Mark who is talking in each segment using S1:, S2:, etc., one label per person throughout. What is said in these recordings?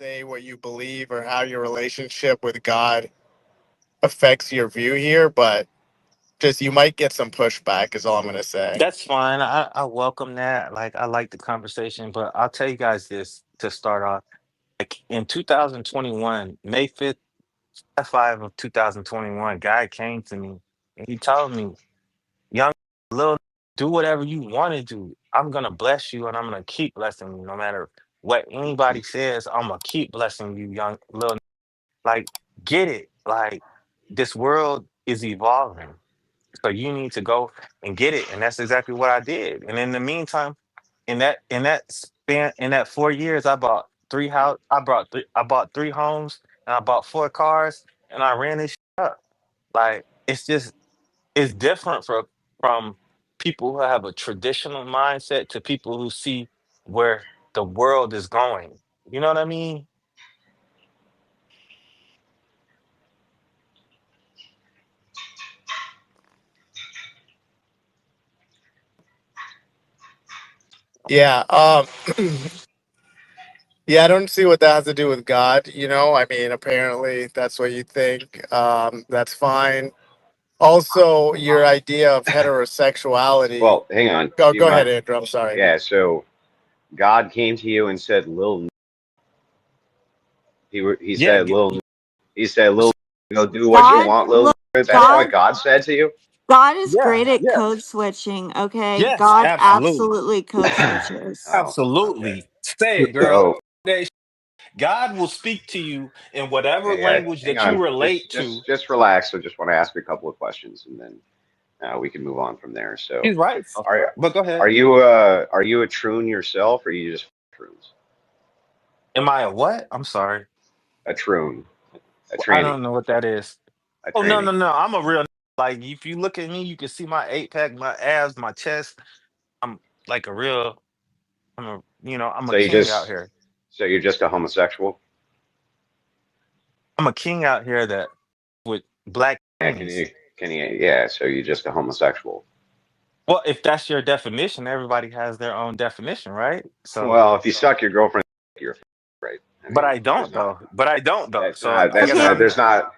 S1: say what you believe or how your relationship with God affects your view here, but just you might get some pushback, is all I'm going to say.
S2: That's fine. I welcome that. Like I like the conversation, but I'll tell you guys this to start off. Like in 2021, May 5th of 2021, guy came to me and he told me, young little, do whatever you want to do. I'm gonna bless you and I'm gonna keep blessing you no matter what anybody says. I'm gonna keep blessing you, young little. Like, get it. Like, this world is evolving. So you need to go and get it. And that's exactly what I did. And in the meantime, in that 4 years, I bought three homes and I bought four cars and I ran this shit up. Like, it's different from people who have a traditional mindset to people who see where the world is going. You know what I mean?
S1: Yeah. Yeah, I don't see what that has to do with God. I mean, apparently that's what you think. That's fine. Also, your idea of heterosexuality.
S3: Well, hang on.
S1: Go,
S3: Do you
S1: go ahead,
S3: mind?
S1: Andrew. I'm sorry.
S3: Yeah. So God came to you and said, "Lil," he
S2: Yeah.
S3: said, "Lil," he said, "Lil, go do what you
S4: God,
S3: want, Lil."
S4: look,
S3: That's
S2: Yeah.
S3: what
S4: God,
S3: God said to you.
S4: God is
S2: Yeah.
S4: great at
S2: Yeah.
S4: code switching. Okay,
S2: Yes.
S4: God
S2: Absolutely.
S4: absolutely code switches.
S3: Oh, okay.
S2: Absolutely. Say it, girl.
S3: So
S2: God will speak to you in whatever
S3: okay, yeah.
S2: language
S3: Hang
S2: that you
S3: on.
S2: relate
S3: Just
S2: to.
S3: just just relax. I just want to ask a couple of questions, and then we can move on from there. So,
S2: He's right.
S3: are
S2: But go ahead.
S3: are you a troon yourself, or are you just troons?
S2: Am I a what? I'm sorry.
S3: A troon, a
S2: I
S3: tranny,
S2: don't know what that is.
S3: a
S2: Oh, no, no,
S3: tranny.
S2: no. I'm a real like if you look at me, you can see my eight pack, my abs, my chest. I'm like a real I'm a
S3: So you
S2: king out
S3: just
S2: here.
S3: so you're just a homosexual?
S2: I'm a king out here that with black
S3: Yeah,
S2: kings.
S3: can you yeah, so you're just a homosexual.
S2: Well, if that's your definition, everybody has their own definition, right? So,
S3: Well, if you suck your girlfriend, you're right. I
S2: but
S3: mean,
S2: I don't though. But I don't though. So I
S3: that's
S2: guess
S4: Okay,
S3: not
S2: I'm
S3: there's not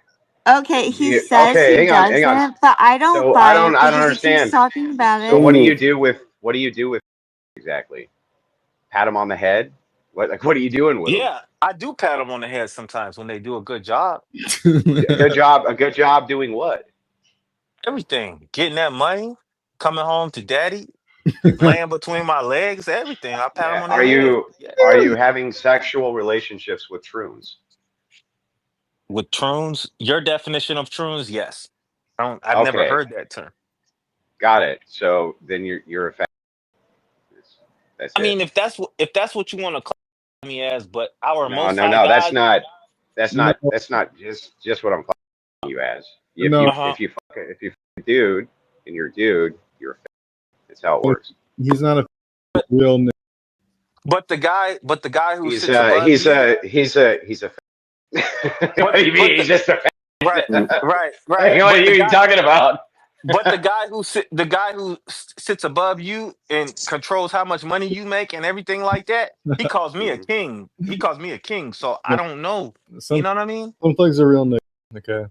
S4: okay, he says
S3: okay,
S4: he
S3: hang on.
S4: doesn't, but I don't
S3: So
S4: buy it
S3: I don't
S4: because he keeps
S3: understand.
S4: talking about
S3: So
S4: it.
S3: what do you do with exactly? Pat him on the head? What are you doing with him?
S2: yeah, I do pat them on the head sometimes when they do a good job.
S3: A good job doing what?
S2: Everything, getting that money, coming home to daddy, laying between my legs, everything. I pat them
S3: Yeah.
S2: on the head. Yeah.
S3: Are you having sexual relationships with troons?
S2: With troons, your definition of troons, yes. I've never
S3: Okay,
S2: heard that term.
S3: got it. So then you're a fan. That's
S2: I
S3: it.
S2: mean, if that's what you want to call me as, but our
S3: No,
S2: most
S3: no,
S2: high
S3: no.
S2: God,
S5: No,
S3: That's not just what I'm calling you as.
S5: no,
S2: uh-huh.
S3: If you fuck a dude and you're a dude, you're a fan. That's how it works.
S5: he's not a real name.
S2: But the guy who sits above you,
S3: he's a fan. What
S2: but
S3: do you mean?
S2: but the
S3: He's just a
S2: right,
S3: fan.
S2: right.
S3: Hey, what are you talking about?
S2: The guy who sits above you and controls how much money you make and everything like that, he calls me a
S3: Mhm.
S2: king. He calls me a king. So I
S5: No,
S2: don't know. You
S5: some
S2: know what I mean?
S5: some things are real name. Okay.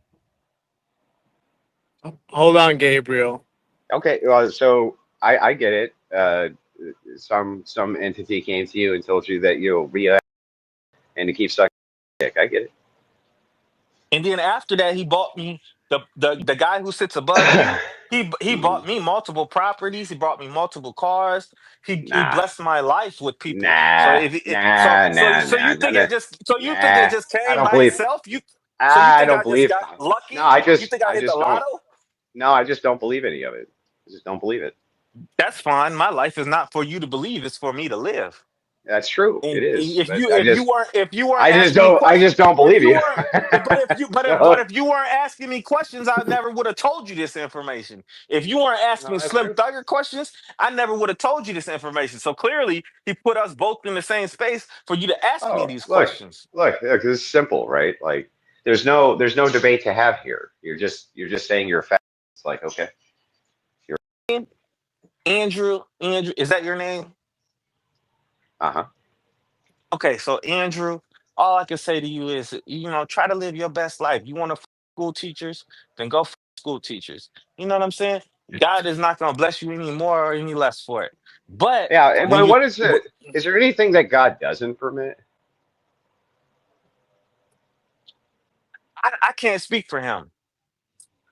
S1: Hold on, Gabriel.
S3: Okay, well, so I get it. Some entity came to you and told you that you'll be a and to keep sucking dick. I get
S2: And then after that, he bought me the guy who sits above you.
S3: it.
S2: He
S3: Mhm.
S2: bought me multiple properties. He brought me multiple cars. He
S3: Nah,
S2: blessed my life with people. So
S3: nah,
S2: if it, so
S3: nah,
S2: so
S3: nah,
S2: so
S3: nah,
S2: you think it
S3: nah,
S2: just so you think it
S3: nah.
S2: just
S3: I
S2: came
S3: don't
S2: by
S3: believe.
S2: itself? You so you
S3: I
S2: think
S3: don't
S2: I just
S3: believe.
S2: got
S3: No,
S2: lucky? You think I
S3: I
S2: hit the
S3: just don't.
S2: lotto?
S3: No, I just don't believe any of it. I just don't believe it.
S2: That's fine. My life is not for you to believe; it's for me to live.
S3: That's true. It
S2: And
S3: is.
S2: if
S3: But
S2: you if you weren't asking me
S3: I
S2: questions,
S3: just don't
S2: if
S3: believe
S2: you
S3: you.
S2: weren't but
S3: So,
S2: if you weren't asking me questions, I never would have told you this information. If you weren't
S3: no,
S2: asking
S3: that's
S2: Slim
S3: true.
S2: Thugger questions, I never would have told you this information. So clearly, he put us both in the same space for you to ask me
S3: Oh,
S2: these questions.
S3: look. This is simple, right? Like, there's no debate to have here. You're just saying you're a fact. It's like, okay, you're,
S2: Andrew, is that your name?
S3: uh huh.
S2: Okay, so Andrew, All I can say to you is, try to live your best life. You want to school teachers, then go school teachers. You know what I'm saying? God is not going to bless you any more or any less for it. But
S3: Yeah,
S2: when
S3: but
S2: you,
S3: what is it? Is there anything that God doesn't permit?
S2: I can't speak for him.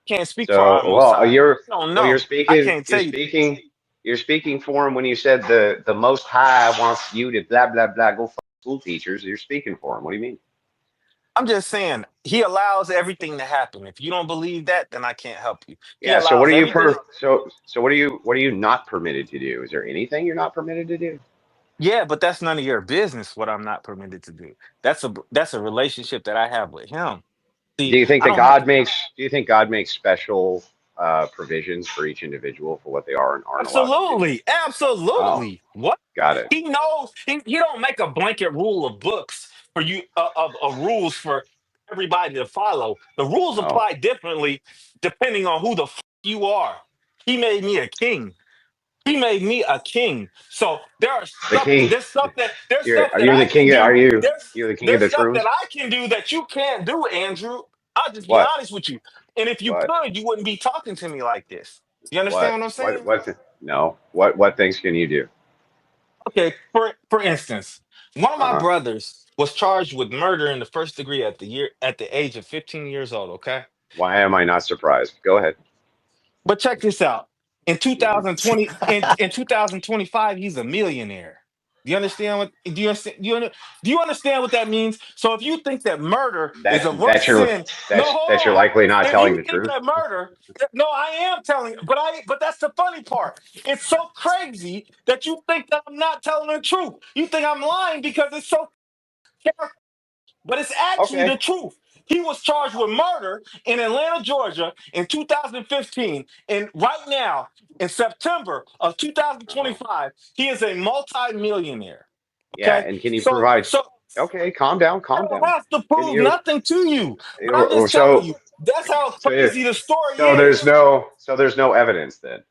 S2: Can't speak for our
S3: So,
S2: Most
S3: well,
S2: High.
S3: you're
S2: I don't
S3: well,
S2: know. I can't tell you.
S3: you're speaking for him when you said the Most High wants you to blah blah blah go fuck school teachers. You're speaking for him. What do you mean?
S2: I'm just saying he allows everything to happen. If you don't believe that, then I can't help you. He
S3: Yeah. So what
S2: allows
S3: are you
S2: everything.
S3: what are you not permitted to do? Is there anything you're not permitted to do?
S2: Yeah, but that's none of your business what I'm not permitted to do. That's a relationship that I have with him. See, I don't have to.
S3: Do you think God makes special provisions for each individual for what they are and aren't allowed to do?
S2: Absolutely,
S3: Oh,
S2: absolutely. What
S3: got it.
S2: he knows, he don't make a blanket rule of books for you of rules for everybody to follow. The rules
S3: Oh,
S2: apply differently depending on who the you are. He made me a king. He made me a king. So
S3: the king.
S2: there's stuff
S3: Are
S2: that
S3: you the
S2: I can
S3: king?
S2: do.
S3: You're the king of
S2: There's
S3: the
S2: stuff that
S3: troons?
S2: I can do that you can't do, Andrew. I'll just be
S3: What?
S2: honest with you. And if you
S3: What?
S2: could, you wouldn't be talking to me like this. You understand what I'm saying?
S3: No. What things can you do?
S2: Okay, for instance, one of my
S3: Uh-huh.
S2: brothers was charged with murder in the first degree at the age of 15 years old, okay?
S3: Why am I not surprised? Go ahead.
S2: But check this out. In
S3: Hmm.
S2: 2020, in 2025, he's a millionaire. Do you understand what do you understand, do you understand what that means? So if you think that murder is a worse sin, no,
S3: That you're
S2: hold on.
S3: likely not
S2: If
S3: telling
S2: you
S3: the
S2: think
S3: truth.
S2: that murder, no, I am telling, but that's the funny part. It's so crazy that you think that I'm not telling the truth. You think I'm lying because it's so but it's actually
S3: Okay.
S2: the truth. He was charged with murder in Atlanta, Georgia in 2015. And right now, in September of
S3: Uh-huh.
S2: 2025, he is a multi-millionaire.
S3: Yeah,
S2: Okay?
S3: and can you
S2: So
S3: provide
S2: so
S3: Okay, calm down,
S2: I
S3: calm
S2: don't
S3: down.
S2: have to
S3: Can
S2: prove
S3: you
S2: nothing to you. But I'm
S3: oh,
S2: just telling you, that's how
S3: so
S2: crazy the story is.
S3: there's no evidence then.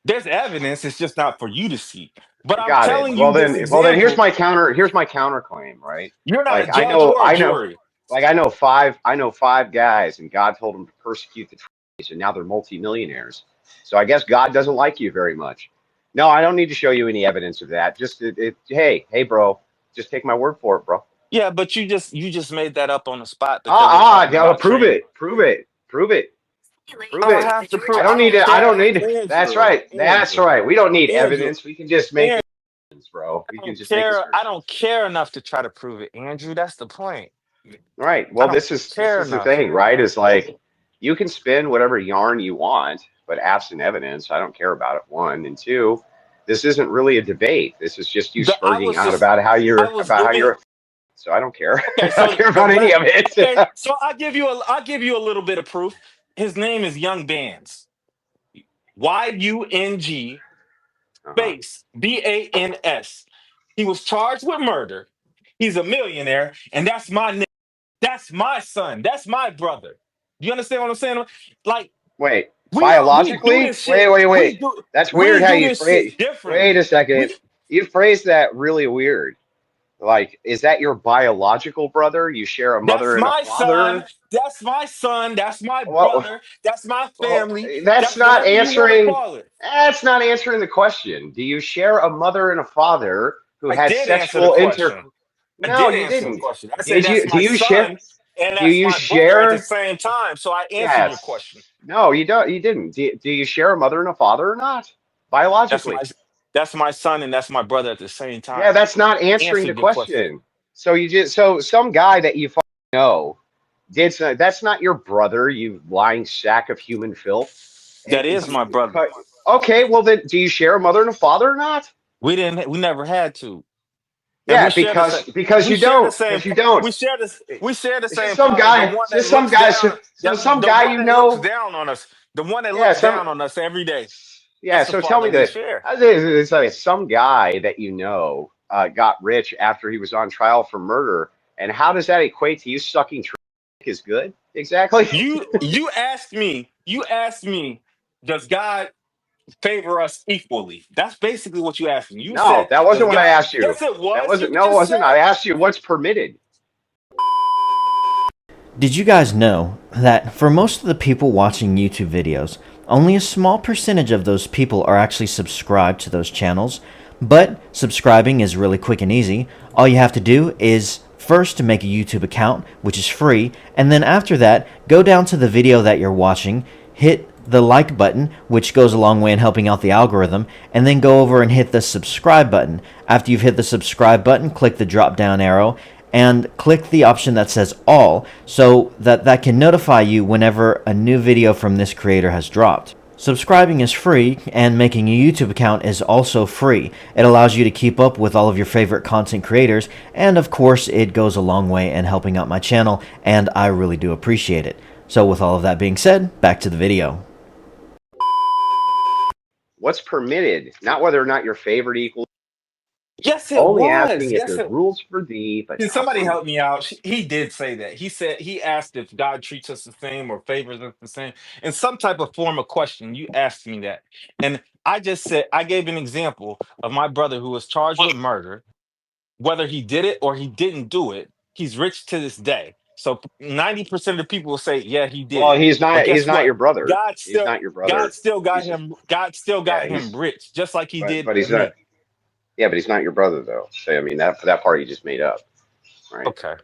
S2: There's evidence, it's just not for you to see. But I'm
S3: Got it.
S2: telling you this
S3: Well then
S2: example.
S3: here's my counterclaim, right?
S2: You're not a
S3: Like
S2: judge or a
S3: I know
S2: jury.
S3: like I know five guys and God told them to persecute the Trays and now they're multimillionaires. So I guess God doesn't like you very much. No, I don't need to show you any evidence of that. Just hey bro, just take my word for it, bro.
S2: Yeah, but you just made that up on the spot because we're talking
S3: Yeah,
S2: about training.
S3: prove
S2: I don't
S3: it.
S2: have to prove.
S3: I
S2: I don't
S3: don't
S2: care,
S3: need to.
S2: Andrew.
S3: That's
S2: Andrew.
S3: right. We don't need
S2: Andrew.
S3: evidence. We can just make
S2: Andrew.
S3: assertions, bro. We
S2: I
S3: can
S2: don't
S3: just make
S2: care. I
S3: assertions.
S2: don't care enough to try to prove it, Andrew. That's the point.
S3: Right.
S2: I
S3: Well,
S2: don't
S3: this
S2: care
S3: is the
S2: enough.
S3: thing, right? Is like you can spin whatever yarn you want, but absent evidence, I don't care about it. One and two, this isn't really a debate. This is just you
S2: I
S3: spurting
S2: was
S3: out
S2: just. I was
S3: about how
S2: giving.
S3: you're. So I don't care.
S2: Okay,
S3: I don't
S2: so
S3: care
S2: the
S3: about any
S2: black.
S3: of it.
S2: Okay, so I'll give you a little bit of proof. His name is Young Bands. YUNG
S3: Uh-huh.
S2: Base BANS. He was charged with murder. He's a millionaire, and that's my name. That's my son. That's my brother. Do you understand what I'm saying? Like
S3: Wait,
S2: we do
S3: biologically?
S2: this shit.
S3: Wait. That's weird
S2: We
S3: how
S2: do
S3: you
S2: this
S3: phrase.
S2: shit
S3: Wait
S2: differently.
S3: a second.
S2: We
S3: You phrased that really weird. Like, is that your biological brother? You share a
S2: That's
S3: mother and a
S2: my son.
S3: father?
S2: That's my son. That's my
S3: Well,
S2: brother. That's my
S3: well,
S2: family.
S3: that's
S2: That's
S3: not
S2: whatever you want to
S3: answering.
S2: call it.
S3: That's not answering the question. Do you share a mother and a father who
S2: I
S3: had
S2: did answer the
S3: sexual inter?
S2: question. I
S3: No,
S2: did
S3: you
S2: answer the
S3: didn't.
S2: question. I said that's
S3: Do
S2: my
S3: you share?
S2: son and
S3: Do
S2: that's
S3: you
S2: my brother at the
S3: share?
S2: same time. So I answered your
S3: Yes.
S2: question.
S3: No, you don't. You didn't. Do you share a mother and a father or not?
S2: That's my
S3: Biologically.
S2: that's my son and that's my brother at the same
S3: Yeah,
S2: time.
S3: that's not
S2: I
S3: answering the
S2: answered your question.
S3: question. So you just some guy that you fucking know did so, that's not your brother, you lying sack of human filth.
S2: That is my brother.
S3: Okay, well then, do you share a mother and a father or not?
S2: We never had to. And
S3: Yeah, because
S2: we
S3: you
S2: share the
S3: don't.
S2: same
S3: Because you don't.
S2: we share the
S3: It's just
S2: same
S3: some
S2: father. The
S3: guy.
S2: one
S3: It's
S2: that
S3: just some
S2: looks
S3: guy.
S2: down,
S3: So some
S2: the
S3: guy
S2: one
S3: you
S2: that looks
S3: know.
S2: down on us. The one that
S3: Yeah,
S2: looks
S3: some.
S2: down on us every day.
S3: Yeah,
S2: That's the
S3: so tell
S2: father
S3: me
S2: we
S3: that
S2: share.
S3: it's like some guy that you know got rich after he was on trial for murder, and how does that equate to you sucking is good? Exactly.
S2: You asked me, does God favor us equally. That's basically what you asked me. You
S3: No,
S2: said,
S3: that
S2: does
S3: wasn't what I
S2: God?
S3: asked you.
S2: Yes, it
S3: That
S2: was.
S3: wasn't.
S2: You
S3: No, it
S2: just
S3: wasn't. I
S2: said.
S3: asked you what's permitted.
S6: Did you guys know that for most of the people watching YouTube videos, only a small percentage of those people are actually subscribed to those channels? But subscribing is really quick and easy. All you have to do is first to make a YouTube account, which is free, and then after that, go down to the video that you're watching, hit the like button, which goes a long way in helping out the algorithm, and then go over and hit the subscribe button. After you've hit the subscribe button, click the drop down arrow and click the option that says all so that can notify you whenever a new video from this creator has dropped. Subscribing is free, and making a YouTube account is also free. It allows you to keep up with all of your favorite content creators, and of course it goes a long way in helping out my channel, and I really do appreciate it. So with all of that being said, back to the video.
S3: What's permitted, not whether or not your favorite equals.
S2: Yes, it
S3: Only
S2: was.
S3: asking if
S2: Yes,
S3: there's
S2: it.
S3: rules for thee, but
S2: Can
S3: not
S2: somebody
S3: for me.
S2: help me out? He did say that. He said he asked if God treats us the same or favors us the same in some type of form of question. You asked me that, and I just said I gave an example of my brother who was charged with murder. Whether he did it or he didn't do it, he's rich to this day. So 90% of the people will say, yeah, he did
S3: Well,
S2: it.
S3: he's
S2: But
S3: not. He's
S2: guess
S3: not
S2: what?
S3: your brother.
S2: God
S3: He's
S2: still
S3: not your
S2: God
S3: brother.
S2: still got
S3: He's
S2: him. God still
S3: yeah.
S2: got him
S3: He's
S2: rich, just like he did
S3: but he's not.
S2: me.
S3: Yeah, but he's not your brother though. So I mean that part you just made up, right?
S2: Okay.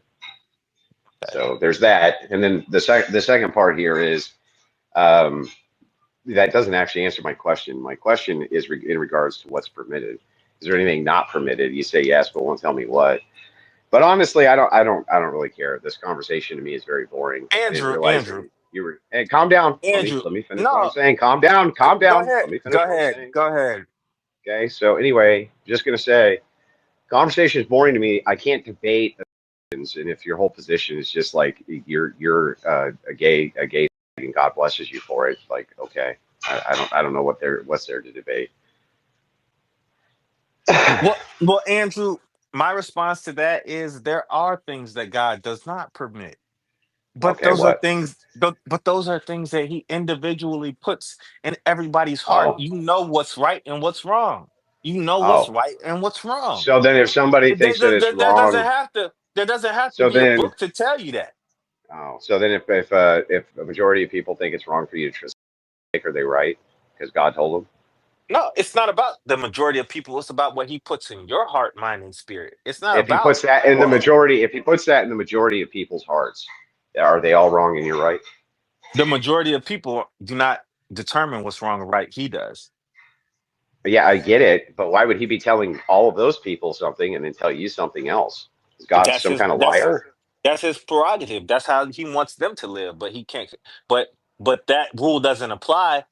S2: Okay.
S3: So there's that, and then the second part here is um, that doesn't actually answer my question. My question is in regards to what's permitted. Is there anything not permitted? You say yes, but won't tell me what. But honestly, I don't really care. This conversation to me is very boring. I didn't
S2: Andrew,
S3: realize that
S2: Andrew,
S3: you were. Hey, calm down. Let me
S2: Andrew.
S3: let me finish what I'm
S2: No,
S3: saying. Calm down. Calm
S2: go
S3: down.
S2: ahead.
S3: Let me
S2: Go
S3: finish what I'm
S2: ahead.
S3: saying.
S2: Go ahead.
S3: Okay. So anyway, just gonna say, conversation is boring to me. I can't debate opinions, and if your whole position is just like you're a gay, and God blesses you for it, like okay, I don't know what's there to debate.
S2: Well, Andrew, my response to that is there are things that God does not permit. But
S3: Okay,
S2: those are
S3: what?
S2: things, but those are things that he individually puts in everybody's heart.
S3: Oh,
S2: You know what's right and what's wrong. You know what's
S3: oh.
S2: right and what's wrong.
S3: So then, if somebody
S2: There,
S3: thinks that
S2: there,
S3: it's
S2: there, there doesn't
S3: wrong,
S2: have to. There doesn't have to
S3: so
S2: be a
S3: then,
S2: book to tell you that.
S3: oh, so then, if a majority of people think it's wrong for you to trust, are they right? Because God told them.
S2: No, it's not about the majority of people. It's about what he puts in your heart, mind, and spirit. It's not
S3: If he
S2: about
S3: puts that in the
S2: what
S3: majority, if he puts that in the majority of people's hearts, are they all wrong and you're right?
S2: the majority of people do not determine what's wrong or right. He does.
S3: Yeah, I get it, but why would he be telling all of those people something and then tell you something else? Is God
S2: That's
S3: some
S2: his.
S3: kind of liar?
S2: That's his prerogative. That's how he wants them to live, but he can't. But that rule doesn't apply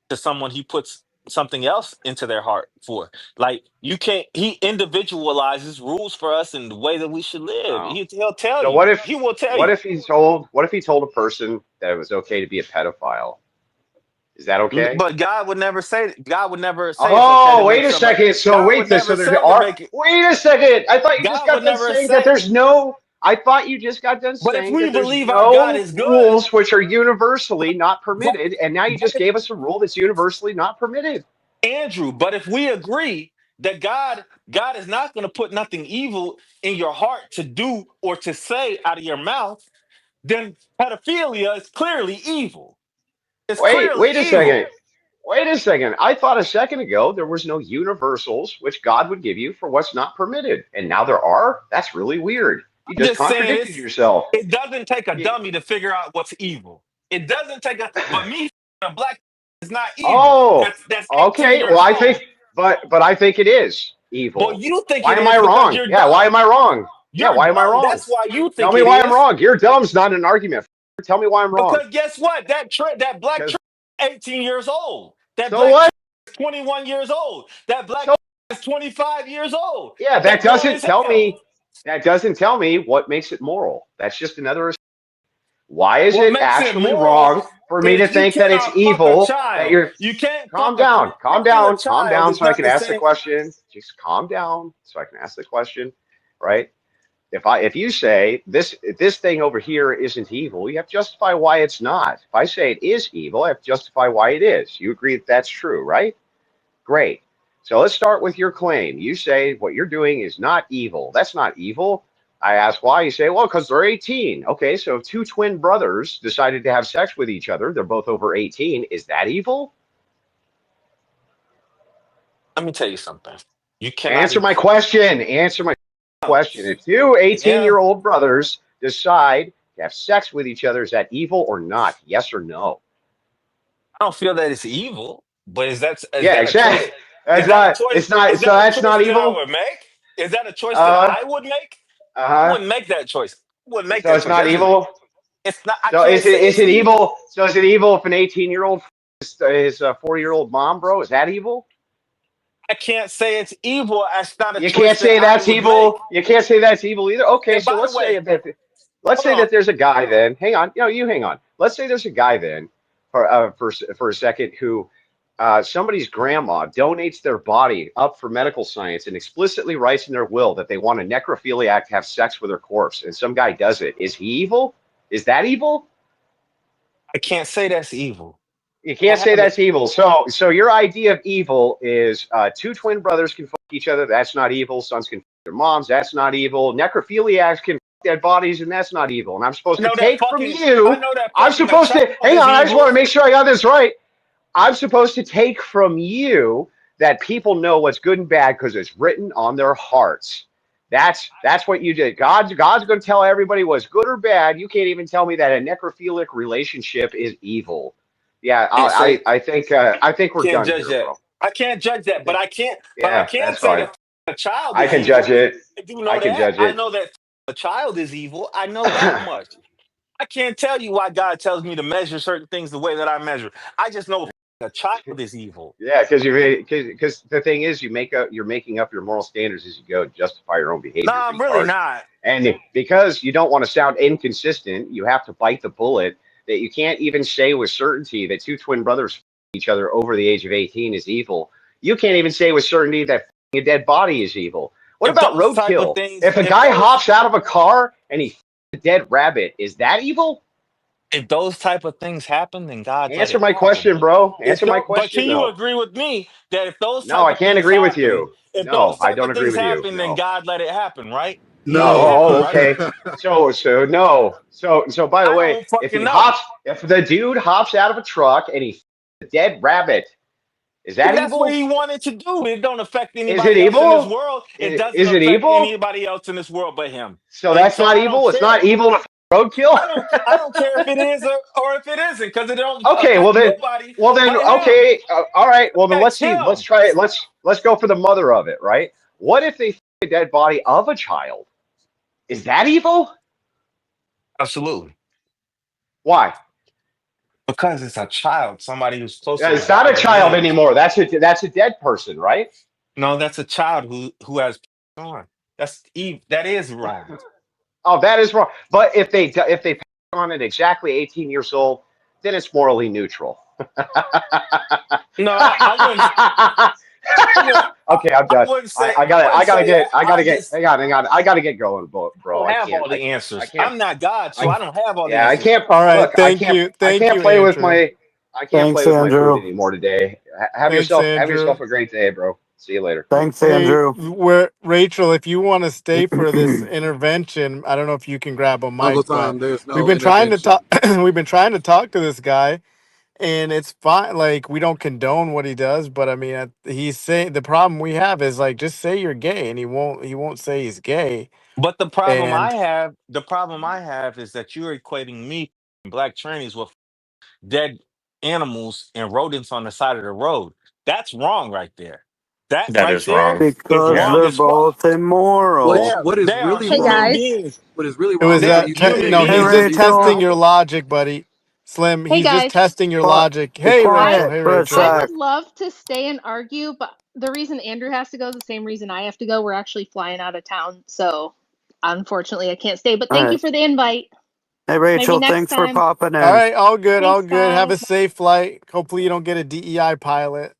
S2: to someone he puts something else into their heart for. Like you can't. He individualizes rules for us in the way that we should live.
S3: Oh,
S2: He'll tell
S3: so
S2: you. He will tell you.
S3: what if he told a person that it was okay to be a pedophile? Is that okay?
S2: But God would never say. God would never say it's okay to
S3: Oh, wait
S2: make
S3: a
S2: somebody.
S3: second. So
S2: God would
S3: wait, this so
S2: never
S3: there
S2: say to
S3: are.
S2: make it.
S3: Wait a second. I thought you just
S2: God
S3: got
S2: would
S3: done
S2: never
S3: saying that
S2: say.
S3: there's no. I thought you just got done
S2: But if
S3: saying
S2: we
S3: that there's
S2: believe our God
S3: no
S2: is good,
S3: rules which are universally not
S2: but,
S3: permitted, and now you
S2: but
S3: just gave us a rule that's universally not permitted.
S2: Andrew, but if we agree that God is not going to put nothing evil in your heart to do or to say out of your mouth, then pedophilia is clearly evil. It's
S3: Wait,
S2: clearly
S3: wait a second.
S2: evil.
S3: Wait a second. I thought a second ago there was no universals which God would give you for what's not permitted, and now there are. That's really weird. You
S2: I'm
S3: just
S2: just saying
S3: contradicted yourself.
S2: it doesn't take a
S3: You,
S2: dummy to figure out what's evil. It doesn't take but me a black is not evil.
S3: Oh,
S2: That's 18
S3: okay. Well,
S2: years
S3: I
S2: old.
S3: think, but I think it is
S2: Well,
S3: evil.
S2: you think
S3: Why
S2: it
S3: am
S2: is
S3: I
S2: because
S3: wrong?
S2: you're
S3: Yeah, why am
S2: dumb.
S3: I wrong? Yeah,
S2: You're
S3: why am I
S2: dumb.
S3: wrong?
S2: That's why you
S3: Tell
S2: think
S3: me
S2: it
S3: why I'm
S2: is.
S3: wrong. You're dumb's not an argument. Tell me why I'm wrong.
S2: Because guess what? That black
S3: Because
S2: trans is 18 years old. That
S3: so
S2: black
S3: what?
S2: trans is 21 years old. That black
S3: So
S2: is 25 years old.
S3: yeah,
S2: They
S3: that
S2: grown
S3: doesn't
S2: as
S3: tell
S2: hell.
S3: me. That doesn't tell me what makes it moral. That's just another. Why is
S2: What
S3: it
S2: makes it
S3: actually
S2: moral
S3: wrong for me to
S2: is you
S3: think that it's
S2: cannot fuck a
S3: evil that
S2: child.
S3: you're.
S2: You can't fuck
S3: Calm down,
S2: particular
S3: calm
S2: child.
S3: down
S2: It's
S3: so I
S2: not
S3: can
S2: the
S3: ask the
S2: same.
S3: question. Just calm down so I can ask the question, right? If you say this thing over here isn't evil, you have to justify why it's not. If I say it is evil, I have to justify why it is. You agree that that's true, right? Great. So let's start with your claim. You say what you're doing is not evil. That's not evil. I ask why. You say, well, because they're 18. Okay, so if two twin brothers decided to have sex with each other, they're both over 18. Is that evil?
S2: Let me tell you something. You cannot
S3: Answer my
S2: equate.
S3: question. Answer my
S2: No.
S3: question. If two
S2: Yeah,
S3: 18-year-old brothers decide to have sex with each other, is that evil or not? Yes or no?
S2: I don't feel that it's evil, but is
S3: Yeah,
S2: that a choice?
S3: exactly. That's not, it's not,
S2: Is
S3: so
S2: that a
S3: that's
S2: choice
S3: not
S2: that I
S3: evil?
S2: would make? Is that a choice that
S3: Uh,
S2: I would make? I
S3: uh-huh.
S2: wouldn't make that choice. I wouldn't make
S3: So
S2: that
S3: it's
S2: choice.
S3: not
S2: That's just
S3: evil?
S2: it's not. I
S3: So
S2: can't say
S3: is
S2: it's
S3: it
S2: evil.
S3: evil? So is it evil if an 18-year-old is a 40-year-old mom, bro? Is that evil?
S2: I can't say it's evil. That's not a
S3: You
S2: choice
S3: can't
S2: that
S3: say
S2: I
S3: that's
S2: would make.
S3: evil. You can't say that's evil either. Okay,
S2: And
S3: so
S2: by the way,
S3: let's
S2: hold
S3: say
S2: on.
S3: that there's a guy then. Hang on, you hang on. Let's say there's a guy then for a second who somebody's grandma donates their body up for medical science and explicitly writes in their will that they want a necrophiliac to have sex with her corpse, and some guy does it. Is he evil? Is that evil?
S2: I can't say that's evil.
S3: You
S2: I
S3: can't say
S2: haven't.
S3: that's evil. So your idea of evil is two twin brothers can fuck each other. That's not evil. Sons can fuck their moms. That's not evil. Necrophiliacs can fuck dead bodies, and that's not evil. And I'm
S2: I
S3: supposed to
S2: know that
S3: take from
S2: fucking. I
S3: you.
S2: know that
S3: I'm
S2: fucking a
S3: supposed to
S2: child
S3: hang
S2: is
S3: on. I just want
S2: evil.
S3: to make sure I got this right. I'm supposed to take from you that people know what's good and bad because it's written on their hearts. That's what you did. God's going to tell everybody what's good or bad. You can't even tell me that a necrophilic relationship is evil. Yeah,
S2: Can't say.
S3: I think we're
S2: Can't
S3: done
S2: judge
S3: here,
S2: that.
S3: bro.
S2: I can't judge
S3: I
S2: that, but
S3: think
S2: I can't. But I
S3: yeah,
S2: can
S3: that's
S2: say
S3: fine.
S2: that a child
S3: I
S2: is
S3: can judge
S2: evil.
S3: it.
S2: I do
S3: I
S2: know
S3: can
S2: that.
S3: judge
S2: I
S3: it.
S2: know that a child is evil. I know that much. I can't tell you why God tells me to measure certain things the way that I measure. I just know a child is evil.
S3: Yeah, because the thing is, you're making up your moral standards as you go to justify your own
S2: No,
S3: behavior,
S2: I'm really
S3: retard.
S2: not.
S3: And because you don't want to sound inconsistent, you have to bite the bullet that you can't even say with certainty that two twin brothers each other over the age of 18 is evil. You can't even say with certainty that a dead body is evil. What
S2: If
S3: about
S2: those type of
S3: roadkill?
S2: things,
S3: If a guy hops out of a car and he a dead rabbit, is that evil?
S2: if those type of things happen, then God let
S3: Answer
S2: it
S3: my
S2: happen.
S3: question, bro.
S2: If
S3: Answer my
S2: but
S3: question,
S2: can you
S3: though.
S2: agree with me that if those
S3: No,
S2: type
S3: I
S2: of
S3: can't
S2: things
S3: agree with
S2: happen,
S3: you.
S2: if
S3: No,
S2: those
S3: I
S2: type
S3: don't
S2: of
S3: agree
S2: things
S3: with you.
S2: happen, then
S3: No.
S2: God let it happen, right? He let it
S5: No.
S2: happen,
S3: Oh,
S2: right?
S3: okay. So no. So by the
S2: I
S3: way,
S2: don't fucking know.
S3: if the dude hops out of a truck and he's a dead rabbit, is
S2: If
S3: that
S2: that's what
S3: evil?
S2: he wanted to do, it don't affect
S3: Is it
S2: anybody else in this
S3: evil?
S2: world. It doesn't
S3: Is it
S2: affect
S3: evil?
S2: anybody else in this world but him.
S3: So
S2: And
S3: that's
S2: so
S3: not
S2: I don't
S3: evil. It's not
S2: care.
S3: evil to roadkill.
S2: I don't care if it is or if it isn't, because it don't
S3: Okay,
S2: affect nobody but him.
S3: okay. All right. Well, then let's
S2: Affects
S3: see. Let's
S2: him.
S3: try it. Let's go for the mother of it, right? What if they f- a dead body of a child? Is that evil?
S2: Absolutely.
S3: Why?
S2: Because it's a child, somebody who's close to the
S3: It's not a
S2: dying
S3: child
S2: age.
S3: anymore. That's a dead person, right?
S2: No, that's a child who has on. That is wrong.
S3: Oh, that is wrong. But if they pass on at exactly 18 years old, then it's morally neutral.
S2: No, I wouldn't. I would.
S3: Okay, I'm
S2: I
S3: done.
S2: wouldn't
S3: I,
S2: say.
S3: I
S2: I
S3: gotta
S2: wouldn't say that.
S3: I
S2: I
S3: gotta get
S2: just
S3: hang on. I gotta get going, bro.
S2: don't have all the
S3: I
S2: answers.
S3: can't
S2: I'm not God, so
S3: I
S2: I don't have all the
S3: yeah, I
S2: answers.
S3: can't
S1: All right.
S3: look, I
S1: Thank
S3: can't
S1: you,
S3: play with
S1: Andrew.
S3: my I can't play
S7: Thanks,
S3: with my food
S7: Andrew.
S3: anymore today.
S1: Thanks,
S3: Have
S1: Andrew.
S3: yourself a great day, bro. See you later.
S7: Thanks,
S1: Hey,
S7: Andrew.
S1: where Rachel, if you want to stay for this intervention, I don't know if you can grab a
S5: Uncle
S1: mic, but
S5: Tom, there's
S1: we've
S5: no
S1: been trying to
S5: intervention.
S1: talk. We've been trying to talk to this guy, and it's fine. Like we don't condone what he does, but I mean, he's saying the problem we have is like just say you're gay, and he won't. He won't say he's gay,
S2: But
S1: and
S2: the problem I have is that you're equating me and black trannies with dead animals and rodents on the side of the road. That's wrong right there. That
S6: That
S2: right
S6: is
S2: there
S6: wrong.
S2: is
S7: Because
S6: Yeah.
S2: wrong
S7: they're
S2: as fuck.
S7: both immoral.
S2: They
S5: What is
S2: they are
S5: really
S4: Hey
S2: human
S5: wrong?
S4: guys.
S2: beings.
S5: What is really
S1: it
S5: wrong
S1: was
S2: They
S5: is
S2: are
S5: when you say
S2: human
S5: that
S1: no.
S7: Hey,
S1: He's
S5: gays are
S1: just
S2: beings.
S7: Rachel.
S1: testing your
S5: evil.
S1: logic, buddy. Slim.
S4: Hey
S1: He's just
S4: guys.
S1: testing your
S7: Qui-
S1: logic.
S7: Be
S1: Hey,
S4: I
S1: Rachel.
S7: quiet
S1: Hey,
S7: for a
S4: I
S1: Rachel.
S7: sec.
S4: would love to stay and argue, but the reason Andrew has to go is the same reason I have to go. We're actually flying out of town, so unfortunately I can't stay. But
S7: All
S4: thank you
S7: right.
S4: for the invite.
S7: Hey,
S4: Maybe
S7: Rachel,
S4: next
S7: thanks for
S4: time.
S7: popping
S1: All
S7: in.
S1: right, all good, all
S4: Thanks,
S1: good. Have
S4: guys.
S1: a safe flight. Hopefully, you don't get a DEI pilot.